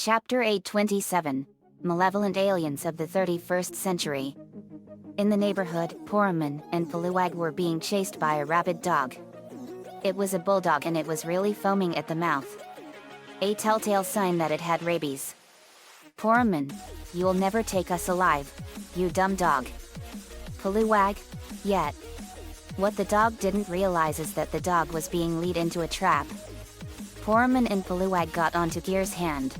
Chapter 827, Malevolent Aliens of the 31st Century. In the neighborhood, Poraman and Paluag were being chased by a rabid dog. It was a bulldog and it was really foaming at the mouth. A telltale sign that it had rabies. Poraman, you'll never take us alive, you dumb dog. Paluag, yet. What the dog didn't realize is that the dog was being led into a trap. Poraman and Paluag got onto Gear's hand.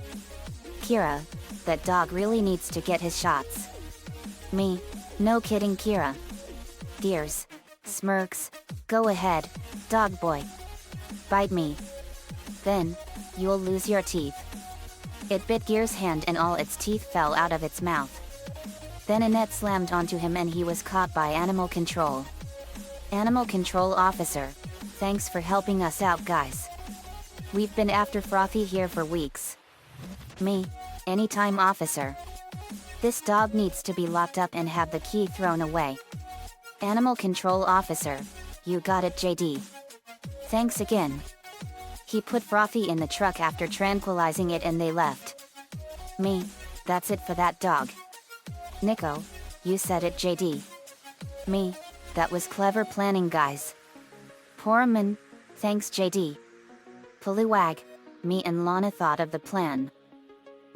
Kira, that dog really needs to get his shots. Me, no kidding Kira. Gears, smirks, go ahead, dog boy. Bite me. Then, you'll lose your teeth. It bit Gear's hand and all its teeth fell out of its mouth. Then a net slammed onto him and he was caught by Animal Control. Animal Control Officer, thanks for helping us out guys. We've been after Frothy here for weeks. Me, anytime officer. This dog needs to be locked up and have the key thrown away. Animal Control Officer, you got it JD. Thanks again. He put Frothy in the truck after tranquilizing it and they left. Me, that's it for that dog. Nico, you said it JD. Me, that was clever planning guys. Poraman, thanks JD. Paluag, me and Lana thought of the plan.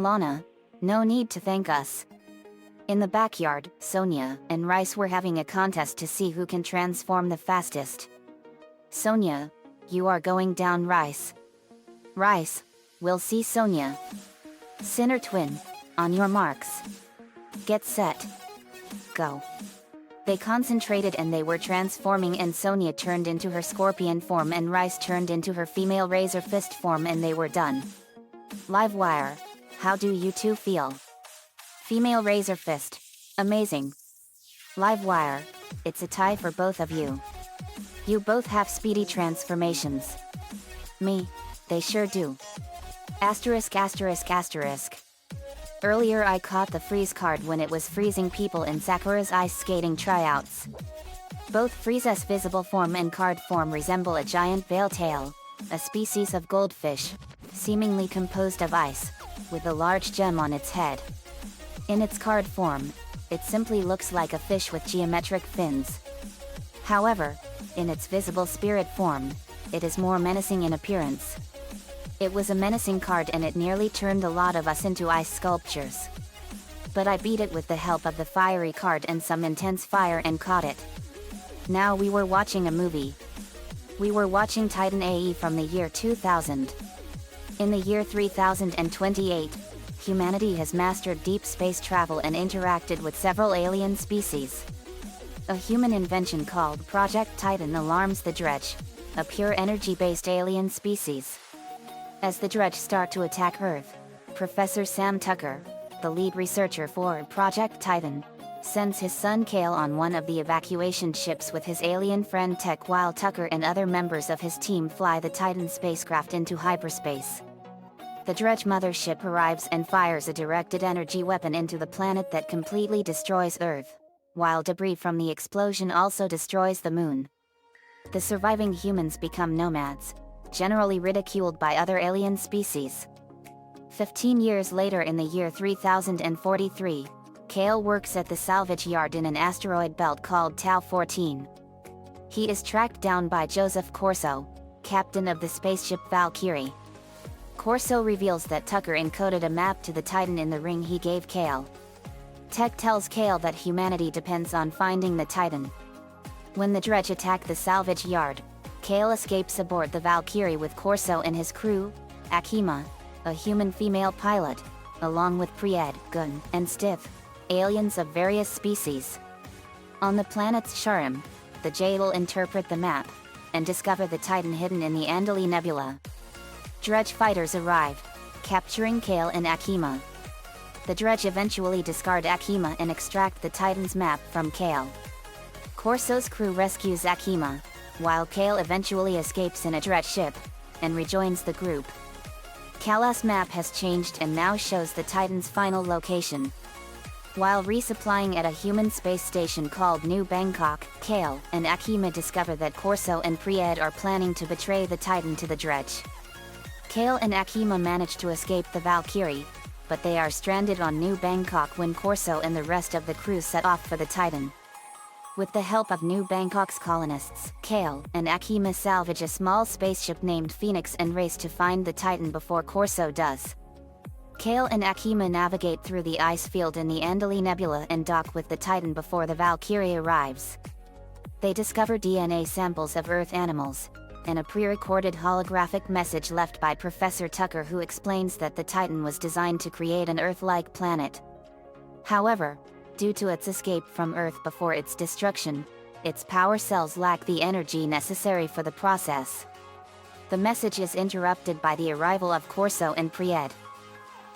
Lana, no need to thank us. In the backyard, Sonia and Rice were having a contest to see who can transform the fastest. Sonia, you are going down Rice. Rice, we'll see Sonia. Sinner twin, on your marks. Get set. Go. They concentrated and they were transforming and Sonia turned into her scorpion form and Rice turned into her female razor fist form and they were done. Livewire, how do you two feel? Female razor fist, amazing. Livewire, it's a tie for both of you. You both have speedy transformations. Me, they sure do. Asterisk asterisk asterisk. Earlier I caught the freeze card when it was freezing people in Sakura's ice skating tryouts. Both Frieza's visible form and card form resemble a giant veil tail, a species of goldfish, seemingly composed of ice, with a large gem on its head. In its card form, it simply looks like a fish with geometric fins. However, in its visible spirit form, it is more menacing in appearance. It was a menacing card and it nearly turned a lot of us into ice sculptures. But I beat it with the help of the fiery card and some intense fire and caught it. Now we were watching a movie. We were watching Titan AE from the year 2000. In the year 3028, humanity has mastered deep space travel and interacted with several alien species. A human invention called Project Titan alarms the Dredge, a pure energy-based alien species. As the Dredge start to attack Earth, Professor Sam Tucker, the lead researcher for Project Titan, sends his son Kale on one of the evacuation ships with his alien friend Tech while Tucker and other members of his team fly the Titan spacecraft into hyperspace. The Dredge mothership arrives and fires a directed energy weapon into the planet that completely destroys Earth, while debris from the explosion also destroys the moon. The surviving humans become nomads, generally ridiculed by other alien species. 15 years later in the year 3043, Kale works at the salvage yard in an asteroid belt called Tau 14. He is tracked down by Joseph Corso, captain of the spaceship Valkyrie. Corso reveals that Tucker encoded a map to the Titan in the ring he gave Kale. Tech tells Kale that humanity depends on finding the Titan. When the Dredge attack the salvage yard, Kale escapes aboard the Valkyrie with Corso and his crew, Akima, a human female pilot, along with Pried, Gun, and Stiff, aliens of various species. On the planet's Sharim, the Jadal interpret the map, and discover the Titan hidden in the Andali Nebula. Dredge fighters arrive, capturing Kale and Akima. The Dredge eventually discard Akima and extract the Titan's map from Kale. Corso's crew rescues Akima, while Kale eventually escapes in a Dredge ship, and rejoins the group. Kala's map has changed and now shows the Titan's final location. While resupplying at a human space station called New Bangkok, Kale and Akima discover that Corso and Pried are planning to betray the Titan to the Dredge. Kale and Akima manage to escape the Valkyrie, but they are stranded on New Bangkok when Corso and the rest of the crew set off for the Titan. With the help of New Bangkok's colonists, Kale and Akima salvage a small spaceship named Phoenix and race to find the Titan before Corso does. Kale and Akima navigate through the ice field in the Andali Nebula and dock with the Titan before the Valkyrie arrives. They discover DNA samples of Earth animals, and a pre-recorded holographic message left by Professor Tucker, who explains that the Titan was designed to create an Earth-like planet. However, due to its escape from Earth before its destruction, its power cells lack the energy necessary for the process. The message is interrupted by the arrival of Corso and Pried.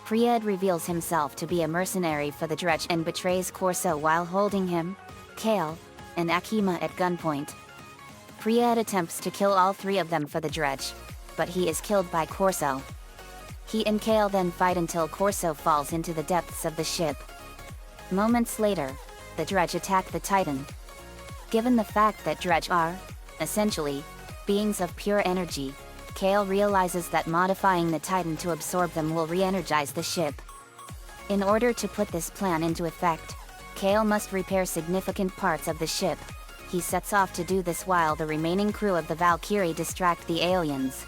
Pried reveals himself to be a mercenary for the Dredge and betrays Corso while holding him, Kale, and Akima at gunpoint. Pried attempts to kill all three of them for the Dredge, but he is killed by Corso. He and Kale then fight until Corso falls into the depths of the ship. Moments later, the Dredge attack the Titan. Given the fact that Dredge are, essentially, beings of pure energy, Kale realizes that modifying the Titan to absorb them will re-energize the ship. In order to put this plan into effect, Kale must repair significant parts of the ship. He sets off to do this while the remaining crew of the Valkyrie distract the aliens.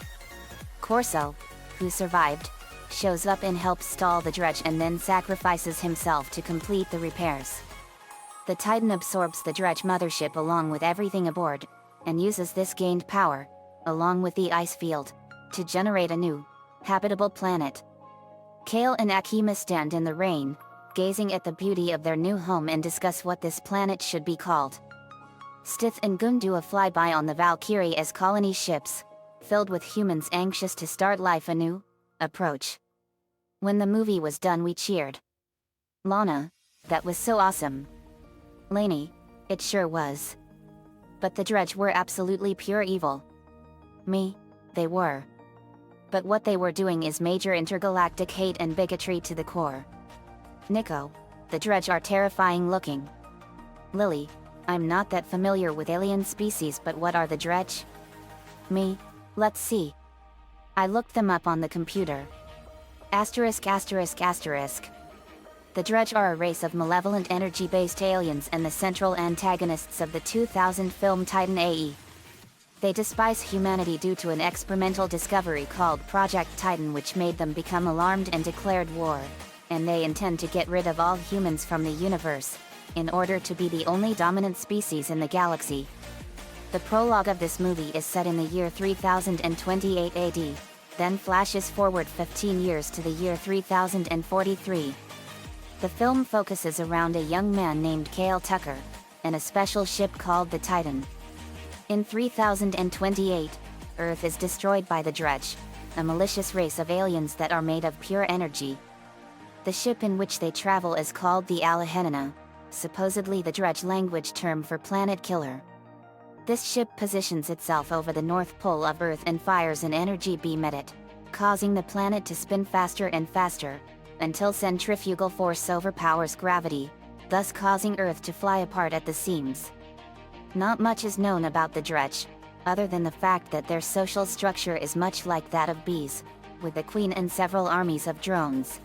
Corso, who survived, shows up and helps stall the Dredge and then sacrifices himself to complete the repairs. The Titan absorbs the Dredge mothership along with everything aboard, and uses this gained power, along with the ice field, to generate a new, habitable planet. Kale and Akima stand in the rain, gazing at the beauty of their new home and discuss what this planet should be called. Stith and Gun do a flyby on the Valkyrie as colony ships, filled with humans anxious to start life anew, approach. When the movie was done, we cheered. Lana, that was so awesome. Lainey, it sure was. But the Dredge were absolutely pure evil. Me, they were. But what they were doing is major intergalactic hate and bigotry to the core. Nico, the Dredge are terrifying looking. Lily, I'm not that familiar with alien species, but what are the Dredge? Me, let's see. I looked them up on the computer. Asterisk asterisk asterisk. The Dredge are a race of malevolent energy-based aliens and the central antagonists of the 2000 film Titan AE. They despise humanity due to an experimental discovery called Project Titan, which made them become alarmed and declared war, and they intend to get rid of all humans from the universe, in order to be the only dominant species in the galaxy. The prologue of this movie is set in the year 3028 AD, then flashes forward 15 years to the year 3043. The film focuses around a young man named Kale Tucker, and a special ship called the Titan. In 3028, Earth is destroyed by the Dredge, a malicious race of aliens that are made of pure energy. The ship in which they travel is called the Alahenina, supposedly the Dredge language term for planet killer. This ship positions itself over the North Pole of Earth and fires an energy beam at it, causing the planet to spin faster and faster, until centrifugal force overpowers gravity, thus causing Earth to fly apart at the seams. Not much is known about the Dredge, other than the fact that their social structure is much like that of bees, with a queen and several armies of drones.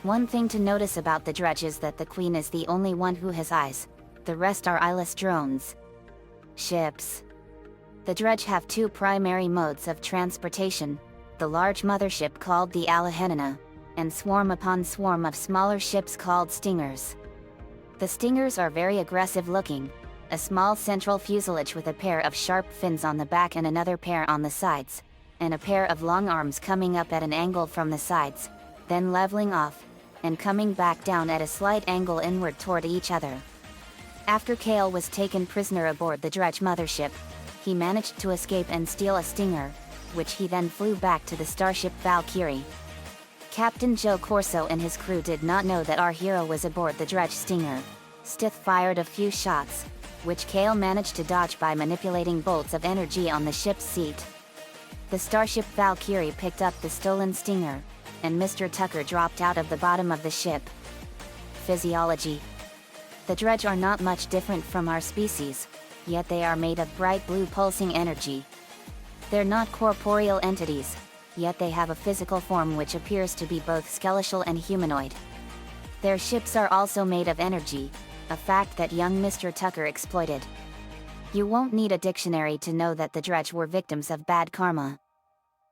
One thing to notice about the Dredge is that the queen is the only one who has eyes, the rest are eyeless drones. Ships. The Dredge have two primary modes of transportation, the large mothership called the Alahenina, and swarm upon swarm of smaller ships called stingers. The stingers are very aggressive looking, a small central fuselage with a pair of sharp fins on the back and another pair on the sides, and a pair of long arms coming up at an angle from the sides, then leveling off, and coming back down at a slight angle inward toward each other. After Kale was taken prisoner aboard the Dredge mothership, he managed to escape and steal a stinger, which he then flew back to the starship Valkyrie. Captain Joe Corso and his crew did not know that our hero was aboard the Dredge stinger. Stith fired a few shots, which Kale managed to dodge by manipulating bolts of energy on the ship's seat. The starship Valkyrie picked up the stolen stinger, and Mr. Tucker dropped out of the bottom of the ship. Physiology. The Dredge are not much different from our species, yet they are made of bright blue pulsing energy. They're not corporeal entities, yet they have a physical form which appears to be both skeletal and humanoid. Their ships are also made of energy, a fact that young Mr. Tucker exploited. You won't need a dictionary to know that the Dredge were victims of bad karma.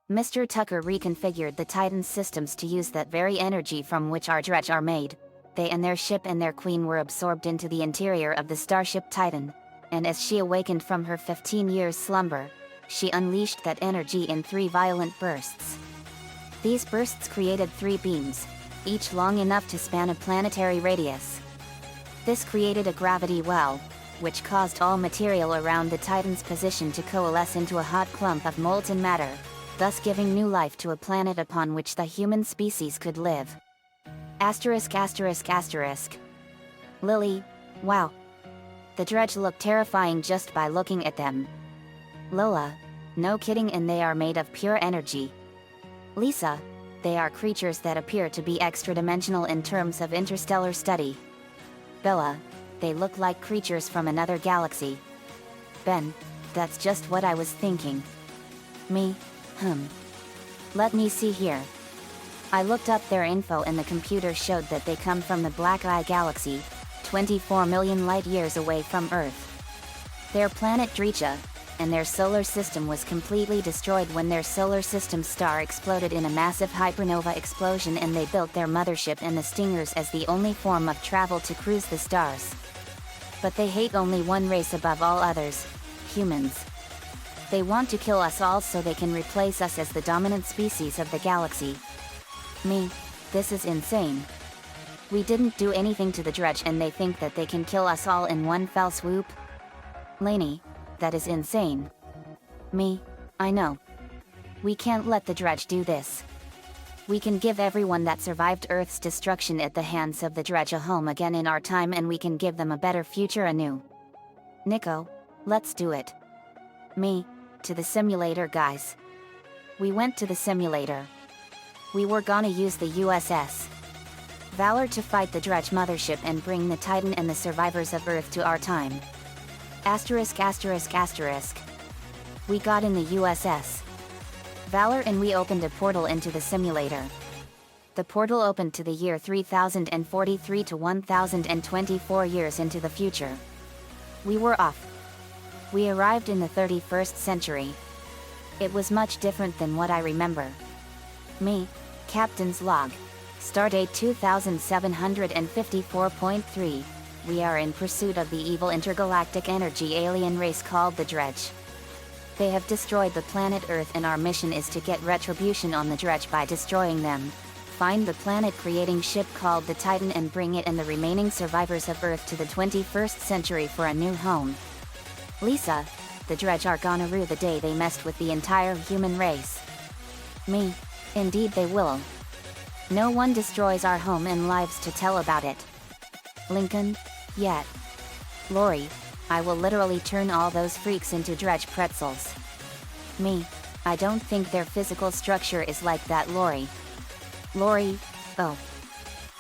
Mr. Tucker reconfigured the Titan's systems to use that very energy from which our Dredge are made. They and their ship and their queen were absorbed into the interior of the starship Titan, and as she awakened from her 15 years slumber, she unleashed that energy in 3 violent bursts. These bursts created 3 beams, each long enough to span a planetary radius. This created a gravity well, which caused all material around the Titan's position to coalesce into a hot clump of molten matter, thus giving new life to a planet upon which the human species could live. Asterisk asterisk asterisk. Lily, wow. The Dredge look terrifying just by looking at them. Lola, no kidding, and they are made of pure energy. Lisa, they are creatures that appear to be extra-dimensional in terms of interstellar study. Bella, they look like creatures from another galaxy. Ben, that's just what I was thinking. Me, Let me see here. I looked up their info and the computer showed that they come from the Black Eye Galaxy, 24 million light-years away from Earth. Their planet Drecha, and their solar system was completely destroyed when their solar system star exploded in a massive hypernova explosion, and they built their mothership and the Stingers as the only form of travel to cruise the stars. But they hate only one race above all others, humans. They want to kill us all so they can replace us as the dominant species of the galaxy. Me, this is insane. We didn't do anything to the Dredge and they think that they can kill us all in one fell swoop? Lainey, that is insane. Me, I know. We can't let the Dredge do this. We can give everyone that survived Earth's destruction at the hands of the Dredge a home again in our time, and we can give them a better future anew. Nico, let's do it. Me, to the simulator, guys. We went to the simulator. We were gonna use the USS Valor to fight the Dredge mothership and bring the Titan and the survivors of Earth to our time. Asterisk asterisk asterisk. We got in the USS Valor and we opened a portal into the simulator. The portal opened to the year 3043 to 1024 years into the future. We were off. We arrived in the 31st century. It was much different than what I remember. Me, Captain's Log. Stardate 2754.3. We are in pursuit of the evil intergalactic energy alien race called the Dredge. They have destroyed the planet Earth and our mission is to get retribution on the Dredge by destroying them. Find the planet-creating ship called the Titan and bring it and the remaining survivors of Earth to the 21st century for a new home. Lisa, the Dredge are gonna rue the day they messed with the entire human race. Me, indeed they will. No one destroys our home and lives to tell about it. Lincoln, yet. Lori, I will literally turn all those freaks into Dredge pretzels. Me, I don't think their physical structure is like that, Lori. Lori, oh.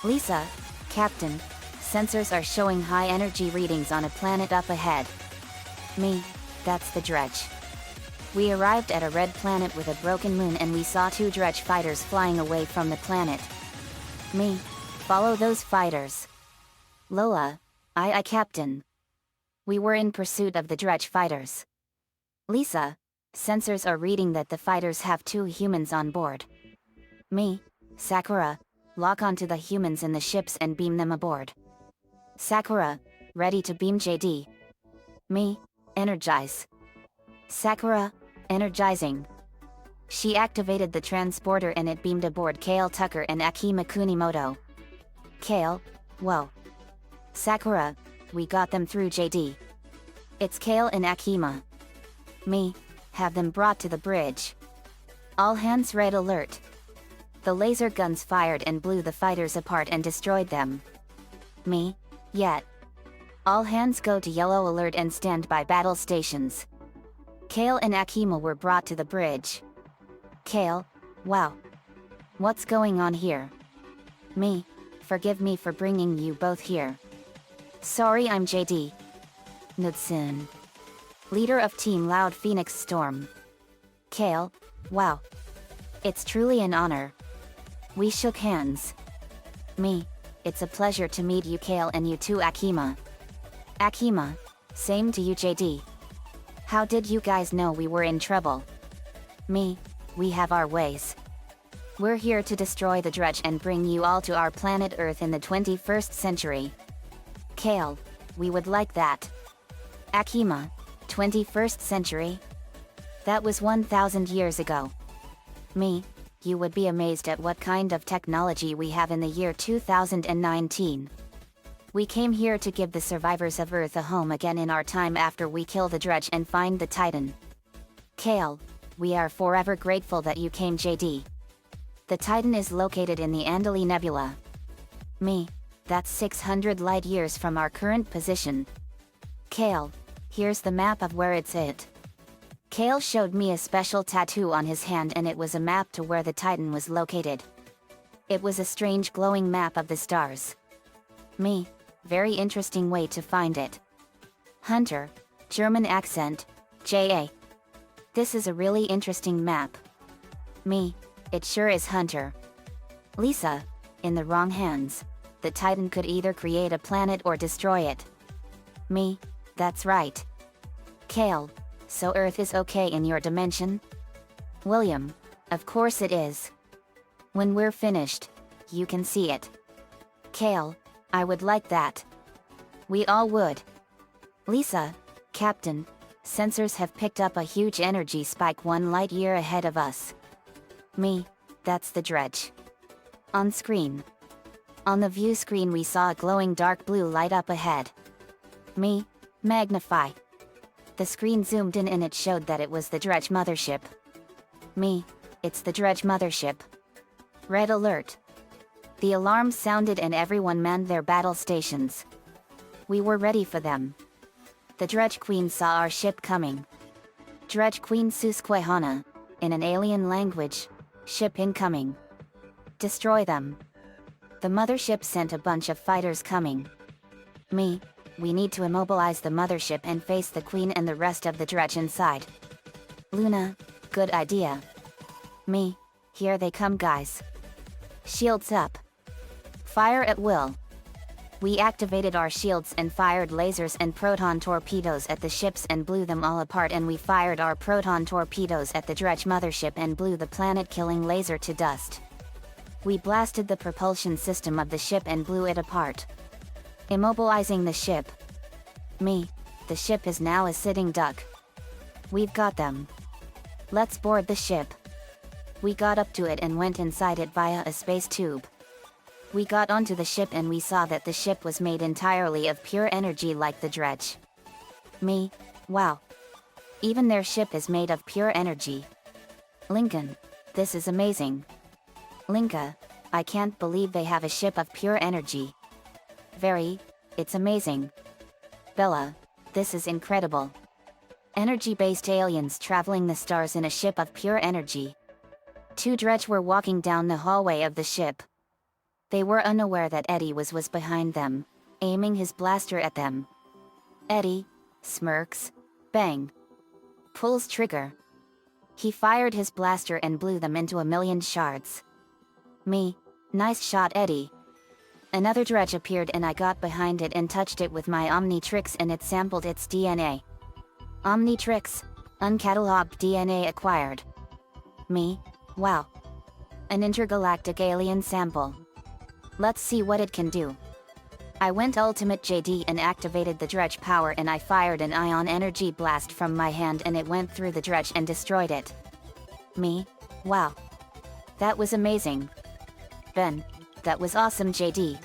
Lisa, Captain, sensors are showing high energy readings on a planet up ahead. Me, that's the Dredge. We arrived at a red planet with a broken moon and we saw 2 Dredge fighters flying away from the planet. Me, follow those fighters. Lola, I Captain. We were in pursuit of the Dredge fighters. Lisa, sensors are reading that the fighters have 2 humans on board. Me, Sakura, lock onto the humans in the ships and beam them aboard. Sakura, ready to beam JD. Me, energize. Sakura, energizing. She activated the transporter and it beamed aboard Kale Tucker and Akima Kunimoto. Kale, whoa. Sakura, we got them through JD. It's Kale and Akima. Me, have them brought to the bridge. All hands red alert. The laser guns fired and blew the fighters apart and destroyed them. Me, yet. All hands go to yellow alert and stand by battle stations. Kale and Akima were brought to the bridge. Kale, wow. What's going on here? Me, forgive me for bringing you both here. Sorry, I'm JD. Knudsen. Leader of Team Loud Phoenix Storm. Kale, wow. It's truly an honor. We shook hands. Me, it's a pleasure to meet you Kale and you too Akima. Akima, same to you JD. How did you guys know we were in trouble? Me, we have our ways. We're here to destroy the dredge and bring you all to our planet Earth in the 21st century. Kale, we would like that. Akima, 21st century? That was 1,000 years ago. Me, you would be amazed at what kind of technology we have in the year 2019. We came here to give the survivors of Earth a home again in our time after we kill the dredge and find the Titan. Kale, we are forever grateful that you came JD. The Titan is located in the Andali Nebula. Me, that's 600 light years from our current position. Kale, here's the map of where it's at. Kale showed me a special tattoo on his hand and it was a map to where the Titan was located. It was a strange glowing map of the stars. Me, very interesting way to find it. Hunter, German accent, JA. This is a really interesting map. Me, it sure is Hunter. Lisa, in the wrong hands. The Titan could either create a planet or destroy it. Me, that's right. Kale, so Earth is okay in your dimension? William, of course it is. When we're finished, you can see it. Kale, I would like that. We all would. Lisa, Captain, sensors have picked up a huge energy spike 1 light year ahead of us. Me, that's the dredge. On screen. On the view screen we saw a glowing dark blue light up ahead. Me, magnify. The screen zoomed in and it showed that it was the dredge mothership. Me, it's the dredge mothership. Red alert. The alarm sounded and everyone manned their battle stations. We were ready for them. The dredge queen saw our ship coming. Dredge queen Susquehanna, in an alien language, ship incoming. Destroy them. The mothership sent a bunch of fighters coming. Me, we need to immobilize the mothership and face the queen and the rest of the dredge inside. Luna, good idea. Me, here they come guys. Shields up. Fire at will. We activated our shields and fired lasers and proton torpedoes at the ships and blew them all apart, and we fired our proton torpedoes at the dredge mothership and blew the planet-killing laser to dust. We blasted the propulsion system of the ship and blew it apart. Immobilizing the ship. Me, the ship is now a sitting duck. We've got them. Let's board the ship. We got up to it and went inside it via a space tube. We got onto the ship and we saw that the ship was made entirely of pure energy like the dredge. Me, wow. Even their ship is made of pure energy. Lincoln, this is amazing. Linka, I can't believe they have a ship of pure energy. Very, it's amazing. Bella, this is incredible. Energy-based aliens traveling the stars in a ship of pure energy. 2 dredge were walking down the hallway of the ship. They were unaware that Eddie was behind them, aiming his blaster at them. Eddie smirks, bang. Pulls trigger. He fired his blaster and blew them into 1,000,000 shards. Me, nice shot Eddie. Another dredge appeared and I got behind it and touched it with my Omnitrix and it sampled its DNA. Omnitrix, uncatalogued DNA acquired. Me, wow. An intergalactic alien sample. Let's see what it can do. I went Ultimate JD and activated the dredge power and I fired an ion energy blast from my hand and it went through the dredge and destroyed it. Me, wow. That was amazing. Ben, that was awesome JD.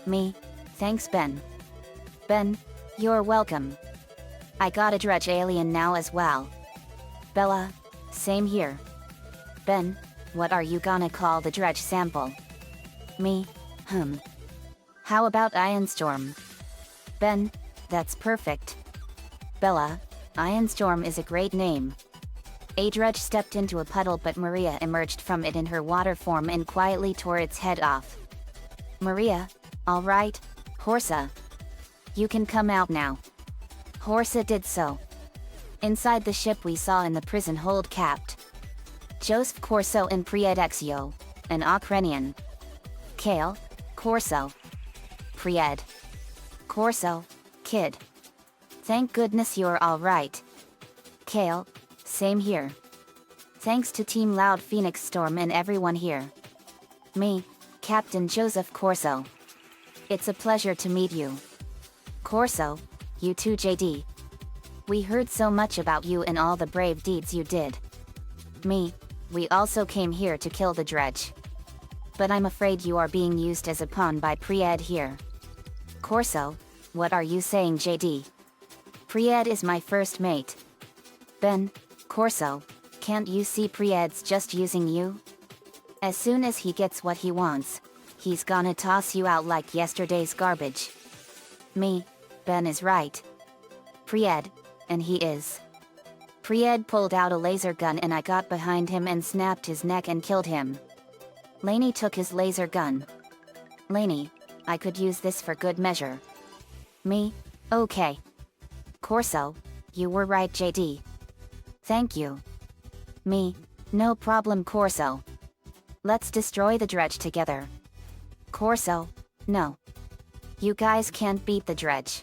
Me, thanks Ben. Ben, you're welcome. I got a dredge alien now as well. Bella, same here. Ben, what are you gonna call the dredge sample? Me, How about Ironstorm? Ben, that's perfect. Bella, Ironstorm is a great name. A dredge stepped into a puddle but Maria emerged from it in her water form and quietly tore its head off. Maria, alright, Horsa. You can come out now. Horsa did so. Inside the ship we saw in the prison hold capped. Joseph Corso and Pried an Ukrainian. Kale, Corso. Pried. Corso, kid. Thank goodness you're alright. Kale, same here. Thanks to Team Loud Phoenix Storm and everyone here. Me, Captain Joseph Corso. It's a pleasure to meet you. Corso, you too JD. We heard so much about you and all the brave deeds you did. Me, we also came here to kill the dredge. But I'm afraid you are being used as a pawn by Pried here. Corso, what are you saying JD? Pried is my first mate. Ben, Corso, can't you see Pried's just using you? As soon as he gets what he wants, he's gonna toss you out like yesterday's garbage. Me, Ben is right. Pried, and he is. Pried pulled out a laser gun and I got behind him and snapped his neck and killed him. Laney took his laser gun. Laney, I could use this for good measure. Me, okay. Corso, you were right JD. Thank you. Me, no problem Corso. Let's destroy the dredge together. Corso, no. You guys can't beat the dredge.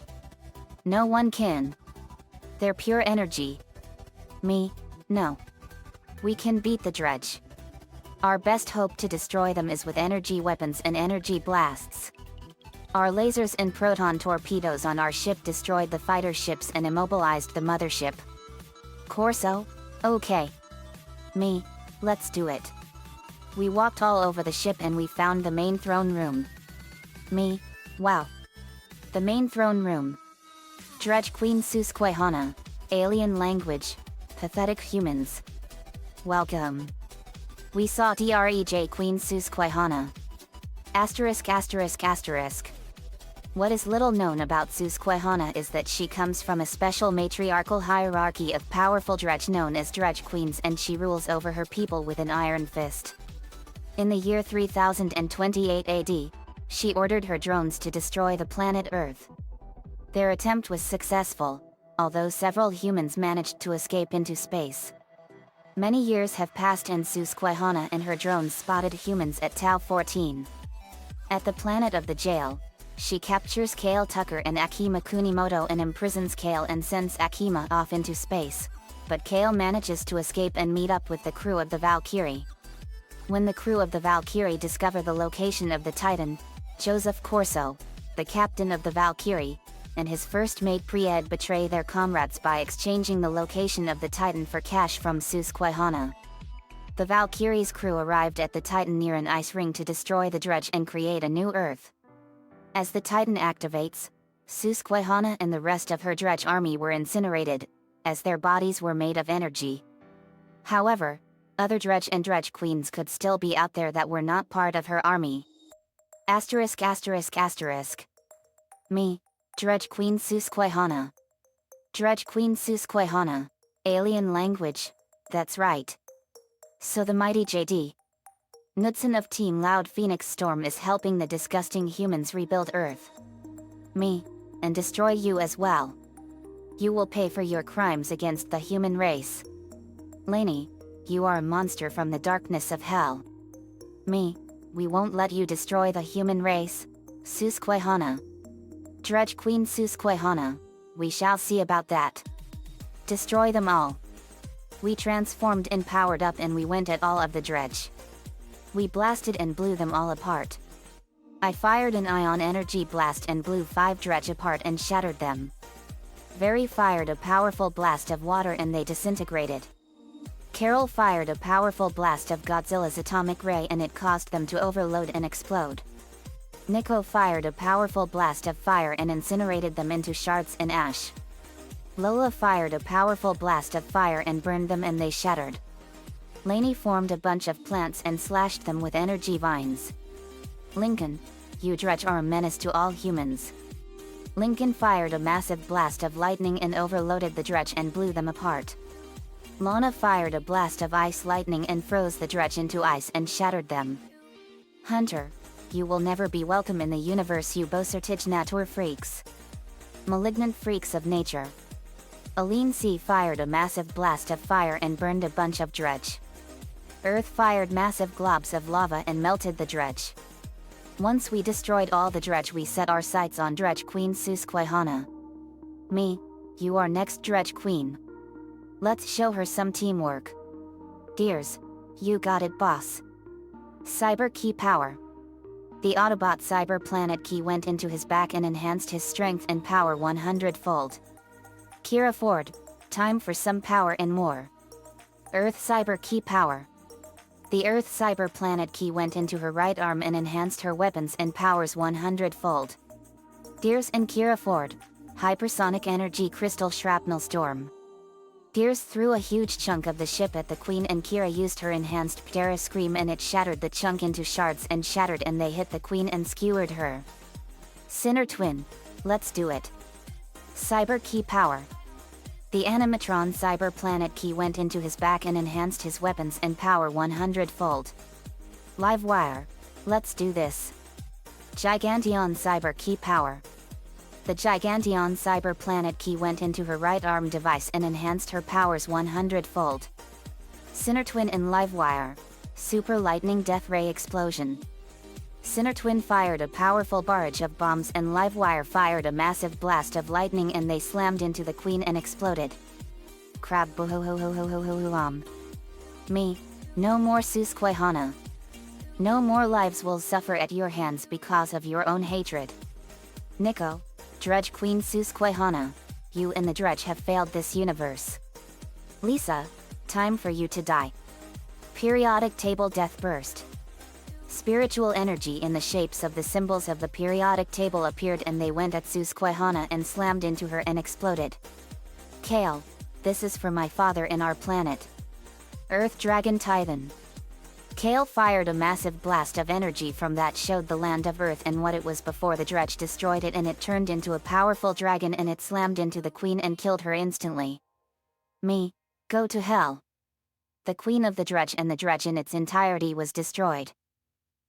No one can. They're pure energy. Me, no. We can beat the dredge. Our best hope to destroy them is with energy weapons and energy blasts. Our lasers and proton torpedoes on our ship destroyed the fighter ships and immobilized the mothership. Corso, okay. Me, let's do it. We walked all over the ship and we found the main throne room. Me, wow. The main throne room. Dredge Queen Susquehanna, alien language, pathetic humans. Welcome. We saw Drej Queen Susquehanna. Asterisk asterisk asterisk. What is little known about Susquehanna is that she comes from a special matriarchal hierarchy of powerful dredge known as Dredge Queens and she rules over her people with an iron fist. In the year 3028 AD, she ordered her drones to destroy the planet Earth. Their attempt was successful, although several humans managed to escape into space. Many years have passed and Susquehanna and her drones spotted humans at Tau 14. At the planet of the jail, she captures Kale Tucker and Akima Kunimoto and imprisons Kale and sends Akima off into space, but Kale manages to escape and meet up with the crew of the Valkyrie. When the crew of the Valkyrie discover the location of the Titan, Joseph Corso, the captain of the Valkyrie, and his first mate Pried betray their comrades by exchanging the location of the Titan for cash from Susquehanna. The Valkyrie's crew arrived at the Titan near an ice ring to destroy the dredge and create a new Earth. As the Titan activates, Susquehanna and the rest of her dredge army were incinerated, as their bodies were made of energy. However, other dredge and dredge queens could still be out there that were not part of her army. Asterisk asterisk asterisk. Me, Dredge Queen Susquehanna. Dredge Queen Susquehanna. Alien language, that's right. So the mighty JD Knudsen of Team Loud Phoenix Storm is helping the disgusting humans rebuild Earth. Me, and destroy you as well. You will pay for your crimes against the human race. Laney, you are a monster from the darkness of hell. Me, we won't let you destroy the human race, Susquehanna. Dredge Queen Susquehanna, we shall see about that. Destroy them all. We transformed and powered up and we went at all of the dredge. We blasted and blew them all apart. I fired an ion energy blast and blew 5 dredge apart and shattered them. Very fired a powerful blast of water and they disintegrated. Carol fired a powerful blast of Godzilla's atomic ray and it caused them to overload and explode. Nico fired a powerful blast of fire and incinerated them into shards and ash. Lola fired a powerful blast of fire and burned them and they shattered. Laney formed a bunch of plants and slashed them with energy vines. Lincoln, you dredge are a menace to all humans. Lincoln fired a massive blast of lightning and overloaded the dredge and blew them apart. Lana fired a blast of ice lightning and froze the dredge into ice and shattered them. Hunter, you will never be welcome in the universe you bosertige natur freaks. Malignant freaks of nature. Aline C fired a massive blast of fire and burned a bunch of dredge. Earth fired massive globs of lava and melted the dredge. Once we destroyed all the dredge, we set our sights on Dredge Queen Susquehanna. Me, you are next Dredge Queen. Let's show her some teamwork. Dears, you got it, boss. Cyber Key Power. The Autobot Cyber Planet Key went into his back and enhanced his strength and power 100-fold. Kira Ford, time for some power and more. Earth Cyber Key Power. The Earth Cyber Planet Key went into her right arm and enhanced her weapons and powers 100-fold. Dears and Kira Ford, Hypersonic Energy Crystal Shrapnel Storm. Dears threw a huge chunk of the ship at the Queen and Kira used her enhanced Ptera Scream and it shattered the chunk into shards and shattered and they hit the Queen and skewered her. Sinner Twin, let's do it. Cyber Key Power. The Animatron Cyber Planet Key went into his back and enhanced his weapons and power 100-fold. Livewire, let's do this. Giganteon Cyber Key Power. The Giganteon Cyber Planet Key went into her right arm device and enhanced her powers 100-fold. Sinner Twin and Livewire, Super Lightning Death Ray Explosion. Sinner Twin fired a powerful barrage of bombs and Livewire fired a massive blast of lightning and they slammed into the Queen and exploded. Crab bohohohohohohohom. Me, no more Susquehanna. No more lives will suffer at your hands because of your own hatred. Nico, Dredge Queen Susquehanna, you and the Dredge have failed this universe. Lisa, time for you to die. Periodic Table Death Burst. Spiritual energy in the shapes of the symbols of the periodic table appeared and they went at Susquehanna and slammed into her and exploded. Kale, this is for my father and our planet. Earth Dragon Titan. Kale fired a massive blast of energy from that showed the land of Earth and what it was before the dredge destroyed it and it turned into a powerful dragon and it slammed into the Queen and killed her instantly. Me, go to hell. The Queen of the Dredge and the dredge in its entirety was destroyed.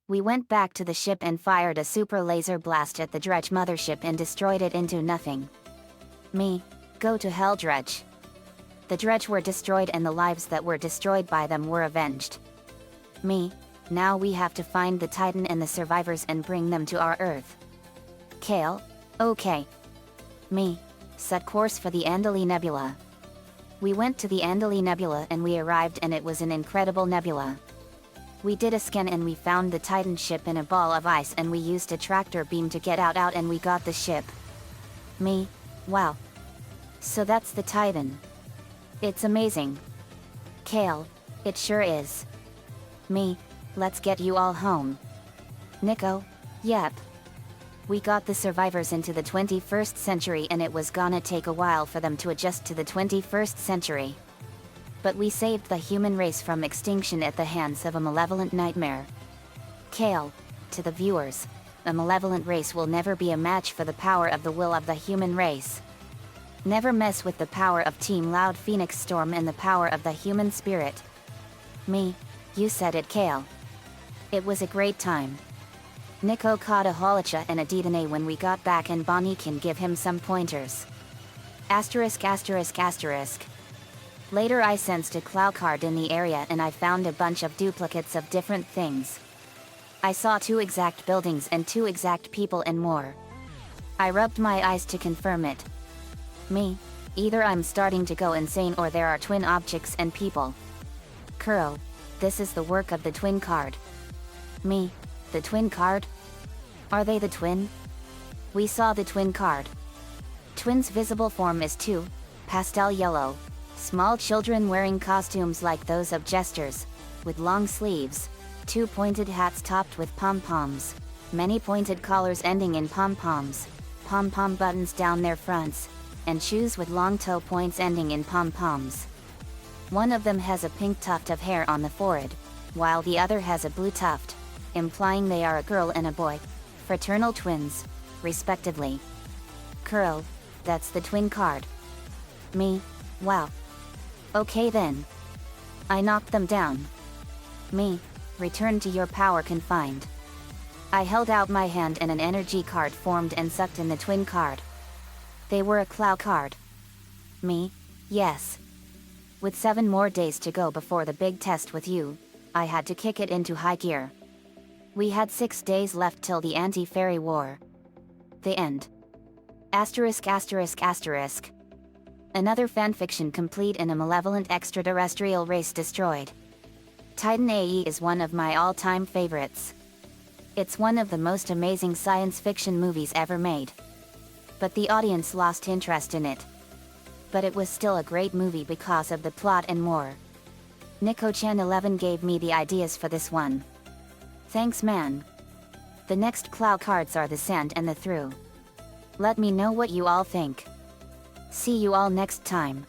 We went back to the ship and fired a super laser blast at the dredge mothership and destroyed it into nothing. Me, go to hell, dredge. The dredge were destroyed and the lives that were destroyed by them were avenged. Me, now we have to find the Titan and the survivors and bring them to our Earth. Kale, okay. Me, set course for the Andali Nebula. We went to the Andali Nebula and we arrived and it was an incredible nebula. We did a scan and we found the Titan ship in a ball of ice and we used a tractor beam to get out and we got the ship. Me, wow. So that's the Titan. It's amazing. Kale, it sure is. Me, let's get you all home. Nico, yep. We got the survivors into the 21st century and it was gonna take a while for them to adjust to the 21st century. But we saved the human race from extinction at the hands of a malevolent nightmare. Kale, to the viewers, a malevolent race will never be a match for the power of the will of the human race. Never mess with the power of Team Loud Phoenix Storm and the power of the human spirit. Me, you said it, Kale. It was a great time. Nico caught a Holicha and a Dedene when we got back and Bonnie can give him some pointers. Asterisk asterisk asterisk. Later I sensed a Clow card in the area and I found a bunch of duplicates of different things. I saw 2 exact buildings and 2 exact people and more. I rubbed my eyes to confirm it. Me, either I'm starting to go insane or there are twin objects and people. Kuro, this is the work of the twin card. Me, the twin card? Are they the twin? We saw the twin card. Twin's visible form is 2, pastel yellow, small children wearing costumes like those of jesters, with long sleeves, 2 pointed hats topped with pom-poms, many pointed collars ending in pom-poms, pom-pom buttons down their fronts, and shoes with long toe points ending in pom-poms. One of them has a pink tuft of hair on the forehead, while the other has a blue tuft, implying they are a girl and a boy, fraternal twins, respectively. Kuro, that's the twin card. Me, wow. Okay then. I knocked them down. Me, return to your power confined. I held out my hand and an energy card formed and sucked in the twin card. They were a Clow card. Me, yes. With 7 more days to go before the big test with you, I had to kick it into high gear. We had 6 days left till the anti-fairy war. The end. Asterisk asterisk asterisk. Another fanfiction complete in a malevolent extraterrestrial race destroyed. Titan AE is one of my all-time favorites. It's one of the most amazing science fiction movies ever made. But the audience lost interest in it. But it was still a great movie because of the plot and more. Nico-chan 11 gave me the ideas for this one. Thanks man. The next Clow cards are the Sand and the Through. Let me know what you all think. See you all next time.